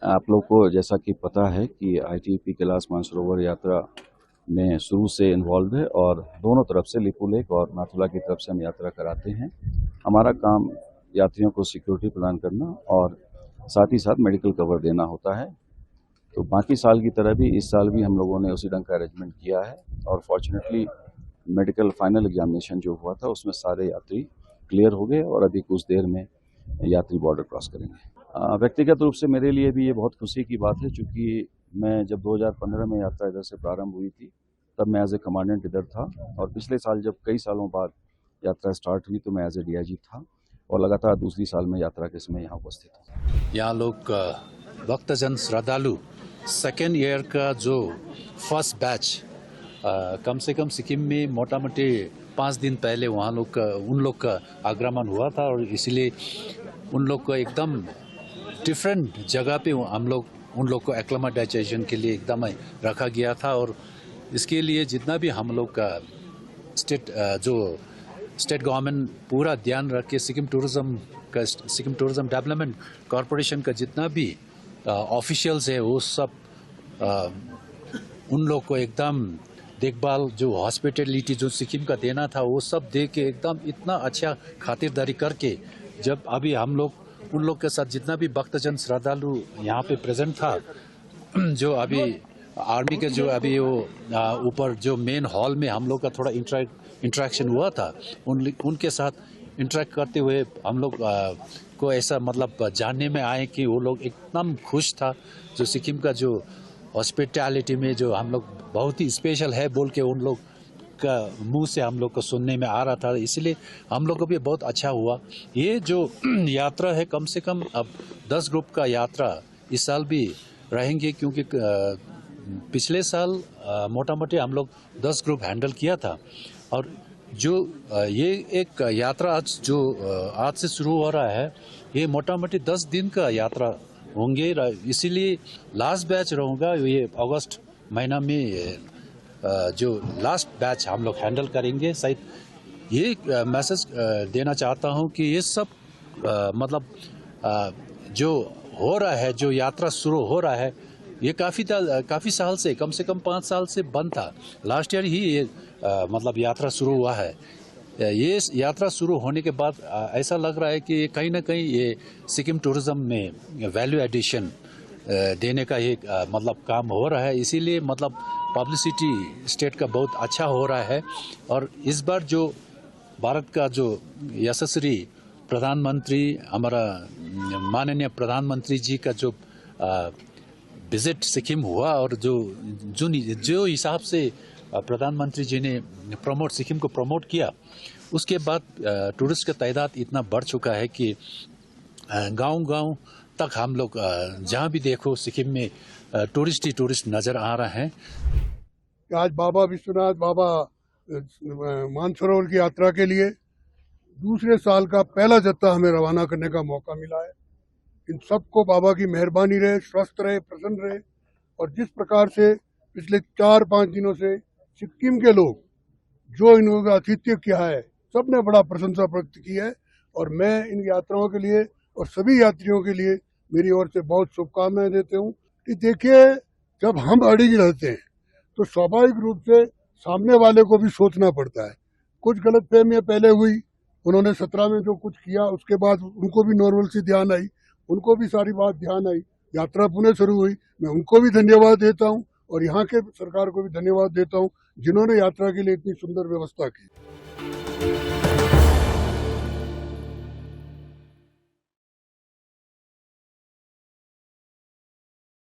आप लोग को जैसा कि पता है कि आईटीबीपी कैलाश मानसरोवर यात्रा में शुरू से इन्वॉल्व है और दोनों तरफ से लिपुलेख और नाथुला की तरफ से हम यात्रा कराते हैं। हमारा काम यात्रियों को सिक्योरिटी प्रदान करना और साथ ही साथ मेडिकल कवर देना होता है। तो बाकी साल की तरह भी इस साल भी हम लोगों ने उसी ढंग का अरेंजमेंट किया है और फॉर्चुनेटली मेडिकल फाइनल एग्जामिनेशन जो हुआ था उसमें सारे यात्री क्लियर हो गए और अभी कुछ देर में यात्री बॉर्डर क्रॉस करेंगे। व्यक्तिगत रूप से मेरे लिए भी ये बहुत खुशी की बात है, क्योंकि मैं जब 2015 में यात्रा इधर से प्रारंभ हुई थी तब मैं एज ए कमांडेंट इधर था और पिछले साल जब कई सालों बाद यात्रा स्टार्ट हुई तो मैं एज ए डीआईजी था और लगातार दूसरी साल में यात्रा के समय यहाँ उपस्थित हूँ। यहाँ लोग भक्तजन श्रद्धालु सेकेंड ईयर का जो फर्स्ट बैच कम से कम सिक्किम में मोटा मोटी 5 दिन पहले वहाँ लोग का उन लोग का आगमन हुआ था और इसलिए उन लोग को एकदम डिफरेंट जगह पे हम लोग उन लोग को एक्लेमेटाइजेशन के लिए एकदम रखा गया था। और इसके लिए जितना भी हम लोग का स्टेट गवर्नमेंट पूरा ध्यान रख के सिक्किम टूरिज्म डेवलपमेंट कॉरपोरेशन का जितना भी ऑफिशियल्स है वो सब उन लोग को एकदम देखभाल जो हॉस्पिटलिटी जो सिक्किम का देना था वो सब दे के एकदम इतना अच्छा खातिरदारी करके जब अभी हम लोग उन लोग के साथ जितना भी भक्तजन श्रद्धालु यहाँ पे प्रेजेंट था, जो अभी आर्मी के जो अभी वो ऊपर जो मेन हॉल में हम लोग का थोड़ा इंटरेक्शन हुआ था उनके साथ इंटरेक्ट करते हुए हम लोग को ऐसा मतलब जानने में आए कि वो लोग एकदम खुश था। जो सिक्किम का जो हॉस्पिटैलिटी में जो हम लोग बहुत ही स्पेशल है बोल के उन लोग का मुंह से हम लोग को सुनने में आ रहा था, इसलिए हम लोग को भी बहुत अच्छा हुआ। ये जो यात्रा है कम से कम अब 10 ग्रुप का यात्रा इस साल भी रहेंगे, क्योंकि पिछले साल मोटा मोटी हम लोग 10 ग्रुप हैंडल किया था और जो ये एक यात्रा आज से शुरू हो रहा है ये मोटा मोटी 10 दिन का यात्रा होंगे, इसीलिए लास्ट बैच रहूँगा ये अगस्त महीना में जो लास्ट बैच हम लोग हैंडल करेंगे। शायद ये मैसेज देना चाहता हूँ कि ये सब जो हो रहा है, जो यात्रा शुरू हो रहा है, ये काफ़ी साल से कम 5 साल से बंद था। लास्ट ईयर ही ये यात्रा शुरू हुआ है। ये यात्रा शुरू होने के बाद ऐसा लग रहा है कि कहीं ना कहीं ये सिक्किम टूरिज्म में वैल्यू एडिशन देने का एक काम हो रहा है, इसीलिए पब्लिसिटी स्टेट का बहुत अच्छा हो रहा है। और इस बार जो भारत का जो यशस्वी प्रधानमंत्री हमारा माननीय प्रधानमंत्री जी का जो विजिट सिक्किम हुआ और जो हिसाब से प्रधानमंत्री जी ने सिक्किम को प्रमोट किया, उसके बाद टूरिस्ट का तादाद इतना बढ़ चुका है कि गांव तक हम लोग जहां भी देखो सिक्किम में टूरिस्ट ही टूरिस्ट नजर आ रहे हैं। आज बाबा विश्वनाथ बाबा मानसरोवर की यात्रा के लिए दूसरे साल का पहला जत्था हमें रवाना करने का मौका मिला है। इन सबको बाबा की मेहरबानी रहे, स्वस्थ रहे, प्रसन्न रहे। और जिस प्रकार से पिछले 4-5 दिनों से सिक्किम के लोग जो इन लोगों का आतिथ्य किया है, सबने बड़ा प्रशंसा व्यक्त की है और मैं इन यात्राओं के लिए और सभी यात्रियों के लिए मेरी ओर से बहुत शुभकामनाएं देते हूँ। कि देखिए, जब हम अड़िग रहते हैं तो स्वाभाविक रूप से सामने वाले को भी सोचना पड़ता है। कुछ गलतफहमियां पहले हुई, उन्होंने 17 में जो कुछ किया उसके बाद उनको भी नॉर्मल सी ध्यान आई, उनको भी सारी बात ध्यान आई, यात्रा पुनः शुरू हुई। मैं उनको भी धन्यवाद देता हूँ और यहाँ के सरकार को भी धन्यवाद देता हूँ जिन्होंने यात्रा के लिए इतनी सुंदर व्यवस्था की।